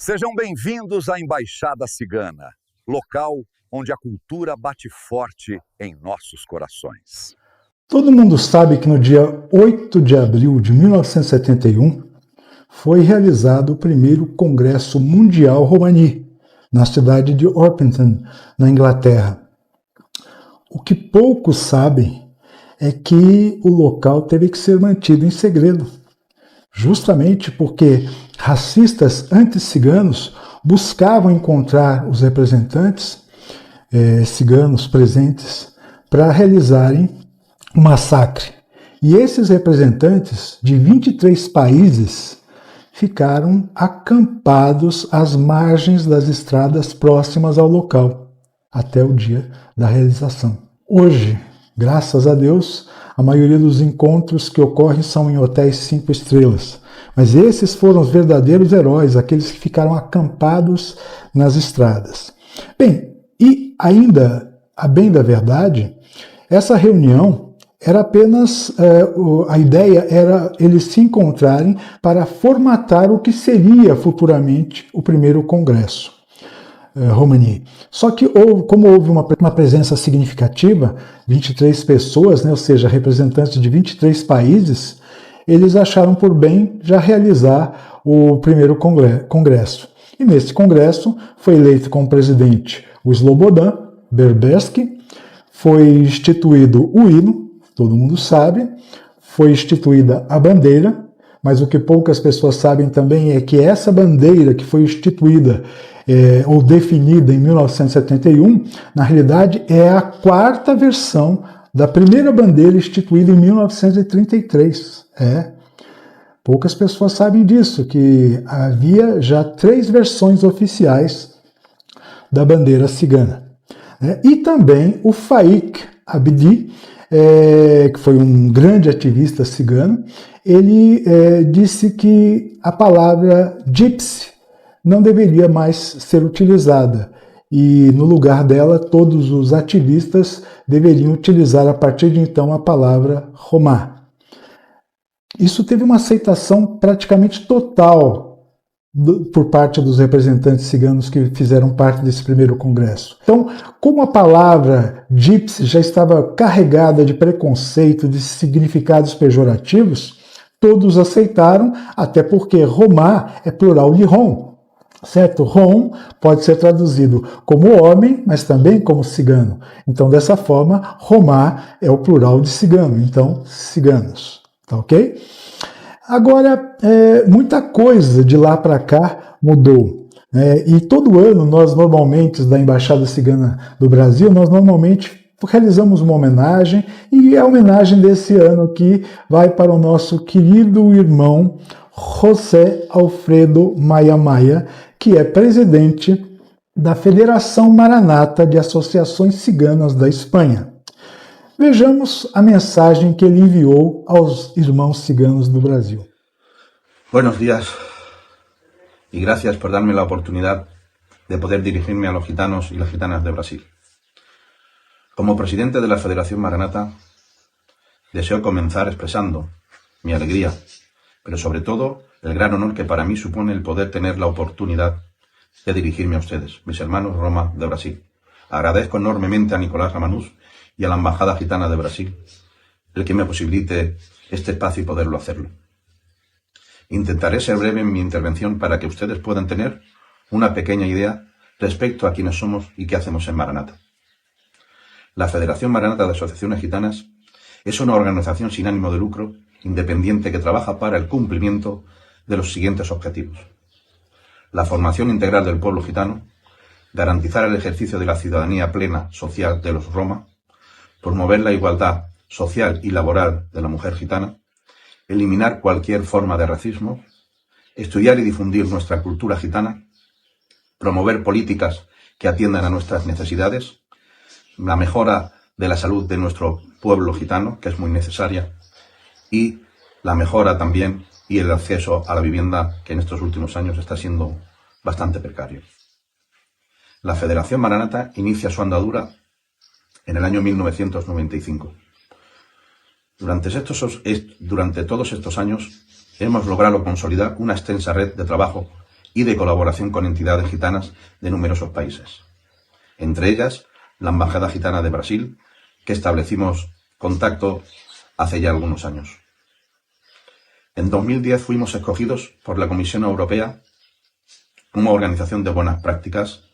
Sejam bem-vindos à Embaixada Cigana, local onde a cultura bate forte em nossos corações. Todo mundo sabe que no dia 8 de abril de 1971 foi realizado o primeiro Congresso Mundial Romani, na cidade de Orpington, na Inglaterra. O que poucos sabem é que o local teve que ser mantido em segredo, justamente porque racistas anti-ciganos buscavam encontrar os representantes ciganos presentes para realizarem um massacre. E esses representantes de 23 países ficaram acampados às margens das estradas próximas ao local, até o dia da realização. Hoje, graças a Deus, a maioria dos encontros que ocorrem são em hotéis 5 estrelas. Mas esses foram os verdadeiros heróis, aqueles que ficaram acampados nas estradas. Bem, e ainda, a bem da verdade, essa reunião era apenas, a ideia era eles se encontrarem para formatar o que seria futuramente o primeiro congresso Romani. Só que, como houve uma presença significativa, 23 pessoas, ou seja, representantes de 23 países, eles acharam por bem já realizar o primeiro congresso. E nesse congresso foi eleito como presidente o Slobodan Berberski, foi instituído o hino, todo mundo sabe, foi instituída a bandeira, mas o que poucas pessoas sabem também é que essa bandeira que foi instituída ou definida em 1971, na realidade é a quarta versão da primeira bandeira instituída em 1933. Poucas pessoas sabem disso, que havia já 3 versões oficiais da bandeira cigana. E também o Faik Abdi, que foi um grande ativista cigano, ele disse que a palavra gypsy não deveria mais ser utilizada e no lugar dela todos os ativistas deveriam utilizar a partir de então a palavra Roma. Isso teve uma aceitação praticamente total por parte dos representantes ciganos que fizeram parte desse primeiro congresso. Então, como a palavra gypsy já estava carregada de preconceito, de significados pejorativos, todos aceitaram, até porque Roma é plural de rom, certo? Rom pode ser traduzido como homem, mas também como cigano. Então, dessa forma, Roma é o plural de cigano, então, ciganos. Tá ok? Agora, muita coisa de lá para cá mudou. E todo ano, nós normalmente, da Embaixada Cigana do Brasil, nós normalmente realizamos uma homenagem, e a homenagem desse ano aqui vai para o nosso querido irmão José Alfredo Maia Maia, que é presidente da Federação Maranata de Associações Ciganas da Espanha. Vejamos a mensagem que ele enviou aos irmãos ciganos do Brasil. Buenos días y gracias por darme la oportunidad de poder dirigirme a los gitanos y las gitanas de Brasil. Como presidente de la Federación Maranata, deseo comenzar expresando mi alegría, pero sobre todo el gran honor que para mí supone el poder tener la oportunidad de dirigirme a ustedes, mis hermanos Roma de Brasil. Agradezco enormemente a Nicolás Ramanús y a la Embajada Gitana de Brasil el que me posibilite este espacio y poderlo hacerlo. Intentaré ser breve en mi intervención para que ustedes puedan tener una pequeña idea respecto a quiénes somos y qué hacemos en Maranata. La Federación Maranata de Asociaciones Gitanas es una organización sin ánimo de lucro, independiente, que trabaja para el cumplimiento de los siguientes objetivos: la formación integral del pueblo gitano, garantizar el ejercicio de la ciudadanía plena social de los Roma, promover la igualdad social y laboral de la mujer gitana, eliminar cualquier forma de racismo, estudiar y difundir nuestra cultura gitana, promover políticas que atiendan a nuestras necesidades, la mejora de la salud de nuestro pueblo gitano, que es muy necesaria, y la mejora también y el acceso a la vivienda, que en estos últimos años está siendo bastante precario. La Federación Maranata inicia su andadura en el año 1995. Durante todos estos años hemos logrado consolidar una extensa red de trabajo y de colaboración con entidades gitanas de numerosos países. Entre ellas, la Embajada Gitana de Brasil, que establecimos contacto hace ya algunos años. En 2010 fuimos escogidos por la Comisión Europea como organización de buenas prácticas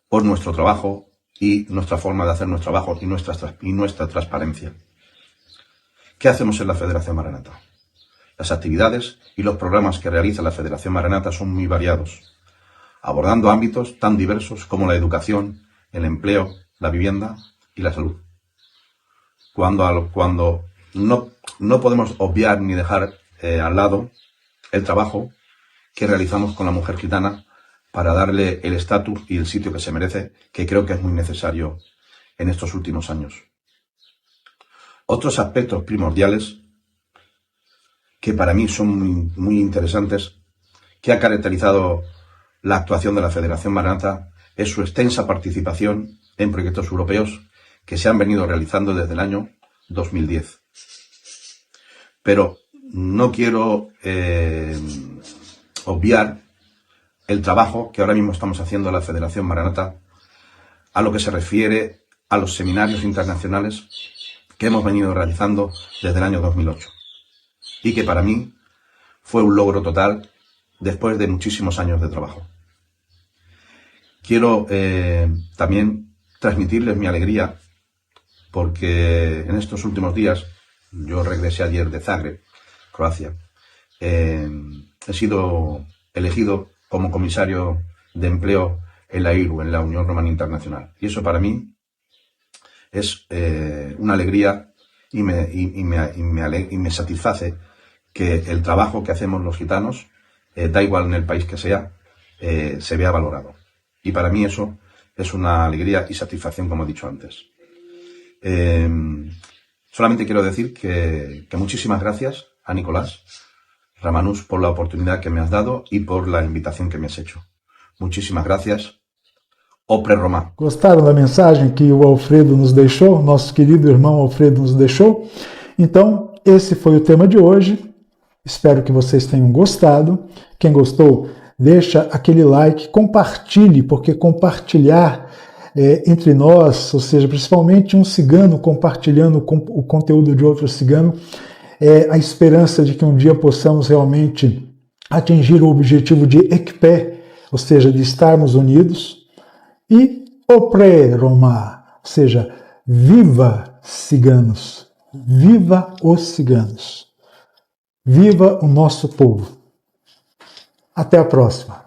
por nuestro trabajo y nuestra forma de hacer nuestro trabajo y nuestra transparencia. ¿Qué hacemos en la Federación Maranata? Las actividades y los programas que realiza la Federación Maranata son muy variados, abordando ámbitos tan diversos como la educación, el empleo, la vivienda y la salud. Cuando no podemos obviar ni dejar al lado el trabajo que realizamos con la mujer gitana para darle el estatus y el sitio que se merece, que creo que es muy necesario en estos últimos años. Otros aspectos primordiales que para mí son muy interesantes, que ha caracterizado la actuación de la Federación Maranata, es su extensa participación en proyectos europeos que se han venido realizando desde el año 2010. Pero no quiero obviar el trabajo que ahora mismo estamos haciendo en la Federación Maranata a lo que se refiere a los seminarios internacionales que hemos venido realizando desde el año 2008 y que para mí fue un logro total después de muchísimos años de trabajo. Quiero también transmitirles mi alegría porque en estos últimos días, yo regresé ayer de Zagreb, Croacia, he sido elegido como comisario de empleo en la IRU, en la Unión Romana Internacional. Y eso para mí es una alegría y me satisface que el trabajo que hacemos los gitanos, da igual en el país que sea, se vea valorado. Y para mí eso es una alegría y satisfacción, como he dicho antes. Solamente quiero decir que muchísimas gracias a Nicolás Ramanus por la oportunidad que me has dado y por la invitación que me has hecho. Muchísimas gracias. Opre Roma. Gostaram da mensagem que o Alfredo nos deixou? Nosso querido irmão Alfredo nos deixou? Então, esse foi o tema de hoje. Espero que vocês tenham gostado. Quem gostou, deixa aquele like, compartilhe, porque compartilhar entre nós, ou seja, principalmente um cigano compartilhando o conteúdo de outro cigano, é a esperança de que um dia possamos realmente atingir o objetivo de Ekpé, ou seja, de estarmos unidos. E Opre Roma, ou seja, viva ciganos, viva os ciganos, viva o nosso povo. Até a próxima.